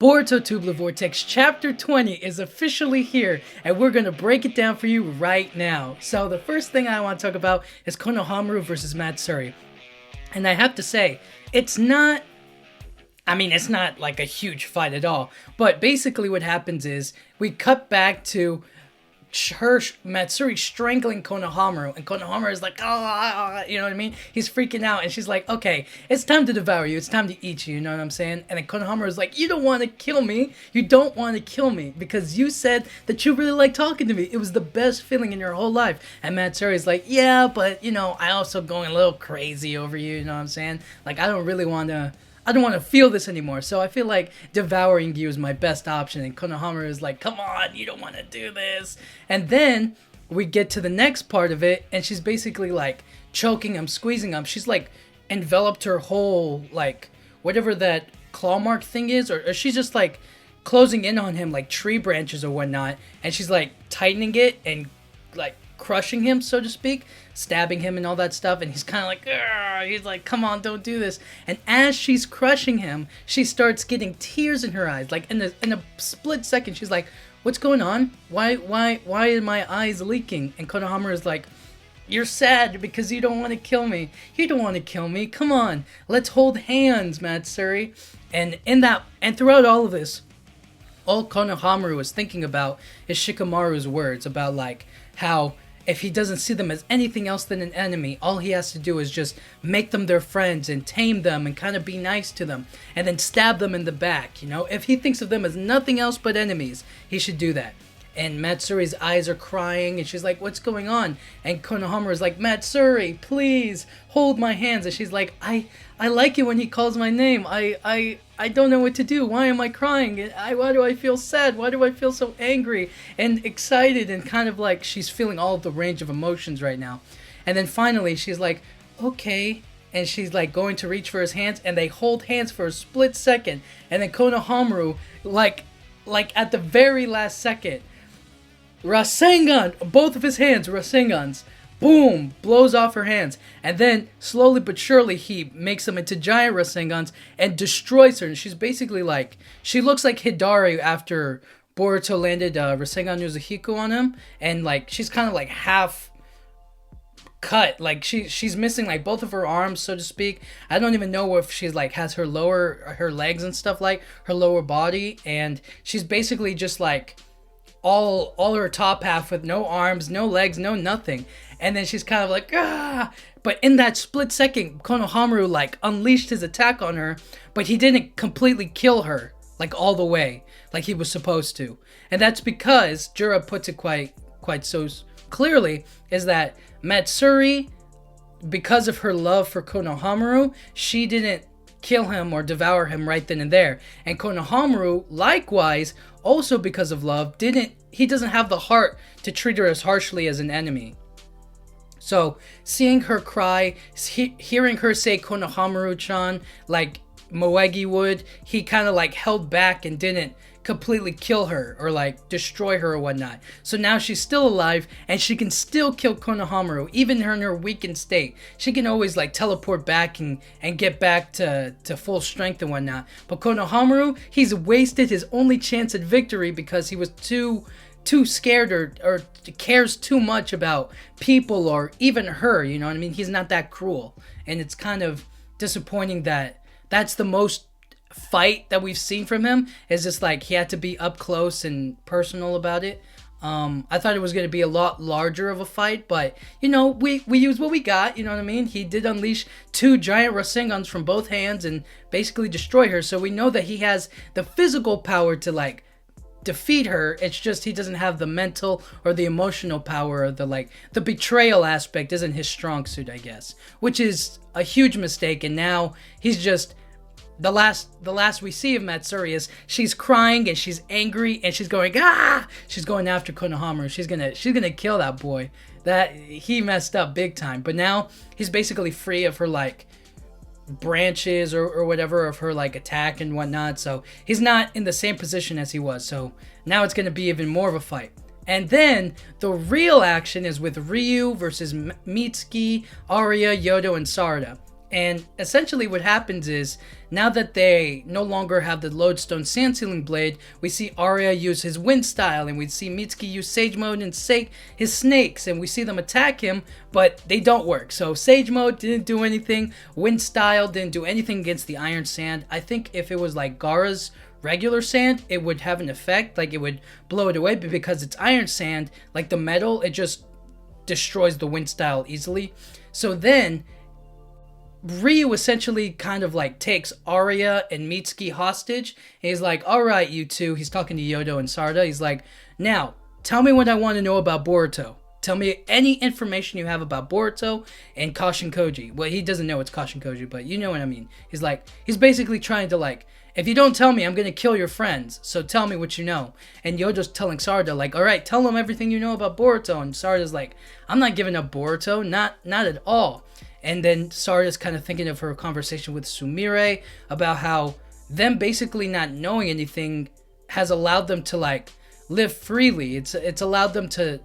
Boruto Tubular Vortex Chapter 20 is officially here, and we're going to break it down for you right now. So the first thing I want to talk about is Konohamaru versus Matsuri. And I have to say, it's not like a huge fight at all. But basically what happens is, we cut back to Matsuri strangling Konohamaru, and Konohamaru is like, oh, you know what I mean? He's freaking out, and she's like, okay, it's time to devour you, it's time to eat you, you know what I'm saying? And then Konohamaru is like, you don't want to kill me, because you said that you really like talking to me, it was the best feeling in your whole life. And Matsuri is like, yeah, but, I also going a little crazy over you, you know what I'm saying? Like, I don't want to feel this anymore, so I feel like devouring you is my best option. And Konohamaru is like, come on, you don't want to do this. And then we get to the next part of it, and she's basically like choking him, squeezing him. She's like enveloped her whole, like, whatever that claw mark thing is, or she's just like closing in on him like tree branches or whatnot, and she's like tightening it and like crushing him, so to speak, stabbing him and all that stuff. And he's kind of like, Argh! He's like, come on, don't do this. And as she's crushing him, she starts getting tears in her eyes. Like in a split second, she's like, what's going on? Why are my eyes leaking? And Konohamaru is like, you're sad because you don't want to kill me. You don't want to kill me. Come on, let's hold hands, Matsuri. And throughout all of this, all Konohamaru is thinking about is Shikamaru's words about like how if he doesn't see them as anything else than an enemy, all he has to do is just make them their friends and tame them and kind of be nice to them and then stab them in the back, If he thinks of them as nothing else but enemies, he should do that. And Matsuri's eyes are crying, and she's like, what's going on? And Konohamaru is like, Matsuri, please, hold my hands. And she's like, I like it when he calls my name. I don't know what to do. Why am I crying? Why do I feel sad? Why do I feel so angry and excited? And kind of like she's feeling all of the range of emotions right now. And then finally, she's like, okay. And she's like going to reach for his hands, and they hold hands for a split second. And then Konohamaru, like at the very last second, Rasengan, both of his hands, Rasengans, boom, blows off her hands. And then, slowly but surely, he makes them into giant Rasengans and destroys her. And she's basically like, she looks like Hidari after Boruto landed Rasengan Uzuhiku on him. And like, she's kind of like half cut. Like, she's missing like both of her arms, so to speak. I don't even know if she's like, has her legs and stuff, like her lower body. And she's basically just like, all her top half with no arms, no legs, no nothing. And then she's kind of like, ah! But in that split second, Konohamaru like unleashed his attack on her, but he didn't completely kill her like all the way like he was supposed to. And that's because Jura puts it quite so clearly, is that Matsuri, because of her love for Konohamaru, she didn't kill him or devour him right then and there. And Konohamaru, likewise, also because of love, he doesn't have the heart to treat her as harshly as an enemy. So, seeing her cry, hearing her say Konohamaru-chan like Moegi would, he kind of like held back and didn't completely kill her or like destroy her or whatnot. So now she's still alive, and she can still kill Konohamaru even in her weakened state. She can always like teleport back and get back to full strength and whatnot. But Konohamaru, he's wasted his only chance at victory because he was too scared or cares too much about people or even her, you know what I mean? He's not that cruel. And it's kind of disappointing that that's the most fight that we've seen from him, is just like he had to be up close and personal about it. I thought it was going to be a lot larger of a fight, but we used what we got, you know what I mean? He did unleash 2 giant Rasengans from both hands and basically destroy her, so we know that he has the physical power to like defeat her. It's just he doesn't have the mental or the emotional power, or the betrayal aspect isn't his strong suit, I guess, which is a huge mistake. And now he's just the last we see of Matsuri is she's crying and she's angry and she's going, ah! She's going after Konohamaru. She's gonna kill that boy. That he messed up big time. But now he's basically free of her like branches or whatever of her like attack and whatnot. So he's not in the same position as he was. So now it's gonna be even more of a fight. And then the real action is with Ryu versus Mitsuki, Arya, Yodo, and Sarada. And essentially what happens is, now that they no longer have the lodestone sand sealing blade, we see Arya use his wind style, and we see Mitsuki use sage mode and his snakes, and we see them attack him, but they don't work. So sage mode didn't do anything, wind style didn't do anything against the iron sand. I think if it was like Gaara's regular sand, it would have an effect, like it would blow it away, but because it's iron sand, like the metal, it just destroys the wind style easily. So then Ryu essentially kind of like takes Arya and Mitsuki hostage. And he's like, all right, you two. He's talking to Yodo and Sarda. He's like, now, tell me what I want to know about Boruto. Tell me any information you have about Boruto and Kashin Koji. Well, he doesn't know it's Kashin Koji, but you know what I mean. He's like, he's basically trying to like, if you don't tell me, I'm going to kill your friends. So tell me what you know. And Yodo's telling Sarda, like, all right, tell him everything you know about Boruto. And Sarda's like, I'm not giving up Boruto. Not at all. And then Sarda's kind of thinking of her conversation with Sumire about how them basically not knowing anything has allowed them to like live freely. It's allowed them to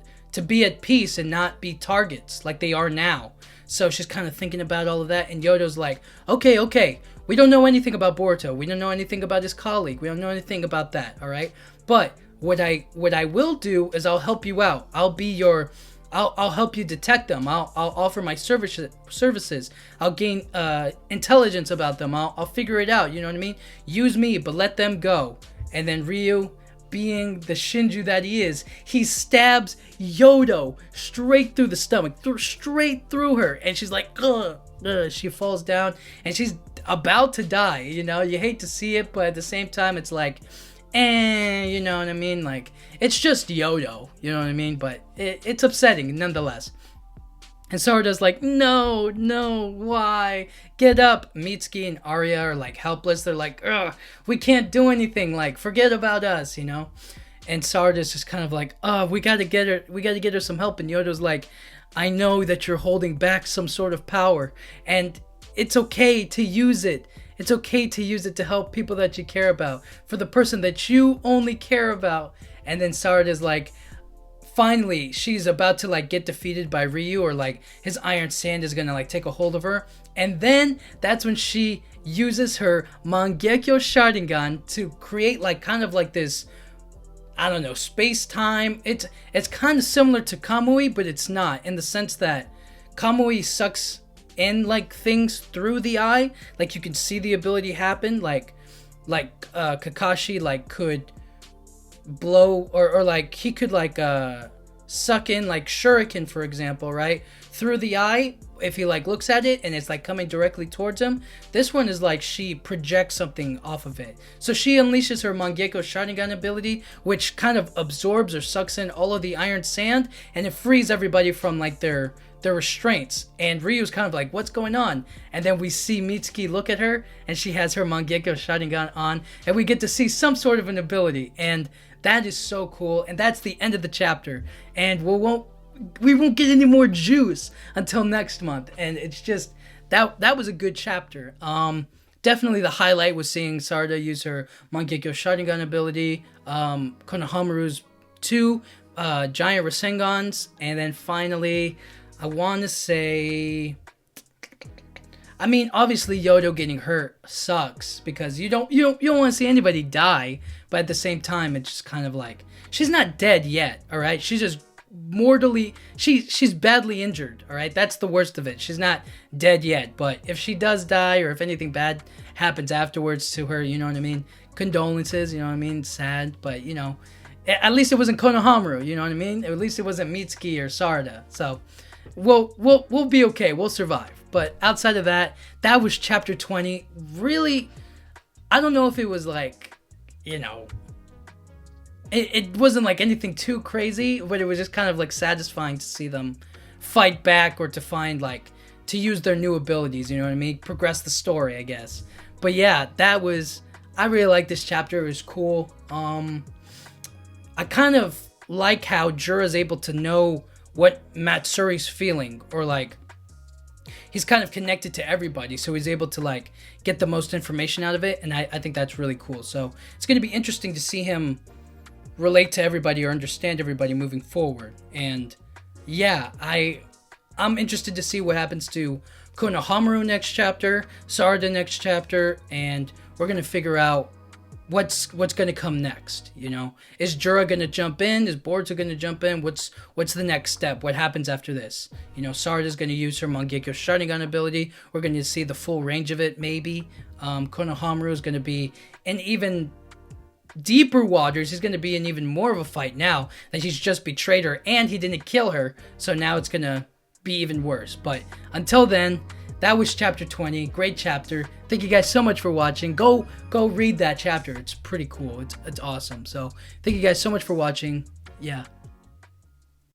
be at peace and not be targets like they are now. So she's kind of thinking about all of that, and Yodo's like, okay, we don't know anything about Boruto. We don't know anything about his colleague. We don't know anything about that, all right? But what I will do is I'll help you out. I'll help you detect them. I'll offer my services. I'll gain intelligence about them. I'll figure it out. You know what I mean? Use me, but let them go. And then Ryu, being the Shinju that he is, he stabs Yodo straight through the stomach, straight through her. And she's like, ugh. She falls down and she's about to die. You know, you hate to see it, but at the same time, it's like, you know what I mean? Like, it's just Yodo, you know what I mean? But it's upsetting nonetheless. And Sarda's like, no, why? Get up. Mitsuki and Arya are like helpless. They're like, ugh, we can't do anything. Like, forget about us, you know? And Sarda's just kind of like, we gotta get her some help. And Yodo's like, I know that you're holding back some sort of power, and it's okay to use it. It's okay to use it to help people that you care about, for the person that you only care about. And then Sarda's like, finally, she's about to like get defeated by Ryu, or like his iron sand is gonna like take a hold of her. And then that's when she uses her Mangekyo Sharingan to create like kind of like this, I don't know, space-time. It's kind of similar to Kamui, but it's not, in the sense that Kamui sucks in like things through the eye. Like you can see the ability happen. Like Kakashi like could blow or like he could like suck in like shuriken, for example, right, through the eye if he like looks at it and it's like coming directly towards him. This one is like she projects something off of it. So she unleashes her Mangekyo Sharingan ability, which kind of absorbs or sucks in all of the iron sand, and it frees everybody from like their restraints. And Ryu's kind of like, what's going on? And then we see Mitsuki look at her and she has her Mangekyo Sharingan on, and we get to see some sort of an ability, and that is so cool. And that's the end of the chapter, and we won't get any more juice until next month. And it's just that was a good chapter. Definitely the highlight was seeing Sarda use her Mangekyo Sharingan ability, Konohamaru's 2 giant Rasengans, and then finally I want to say, I mean, obviously Yodo getting hurt sucks, because you don't want to see anybody die, but at the same time it's just kind of like, she's not dead yet, all right? She's just mortally, she's badly injured, all right? That's the worst of it. She's not dead yet, but if she does die, or if anything bad happens afterwards to her, you know what I mean? Condolences, you know what I mean? Sad, but you know, at least it wasn't Konohamaru, you know what I mean? At least it wasn't Mitsuki or Sarda. So we'll be okay. We'll survive. But outside of that, that was chapter 20. Really, I don't know if it was like, you know, it wasn't like anything too crazy, but it was just kind of like satisfying to see them fight back, or to find like, to use their new abilities, you know what I mean? Progress the story, I guess. But yeah, I really like this chapter. It was cool. I kind of like how Jura's able to know what Matsuri's feeling, or like, he's kind of connected to everybody, so he's able to like get the most information out of it, and I think that's really cool. So it's going to be interesting to see him relate to everybody, or understand everybody moving forward. And yeah, I'm interested to see what happens to Konohamaru next chapter, Sarada next chapter, and we're gonna figure out what's gonna come next. You know, is Jura gonna jump in? Is Boruto gonna jump in? What's the next step? What happens after this? You know, Sarada's gonna use her Mangekyo Sharingan ability. We're gonna see the full range of it, maybe. Konohamaru is gonna be in even deeper waters. He's gonna be in even more of a fight now that he's just betrayed her and he didn't kill her. So now it's gonna be even worse. But until then, that was chapter 20. Great chapter. Thank you guys so much for watching. Go read that chapter. It's pretty cool. It's awesome. So thank you guys so much for watching. Yeah.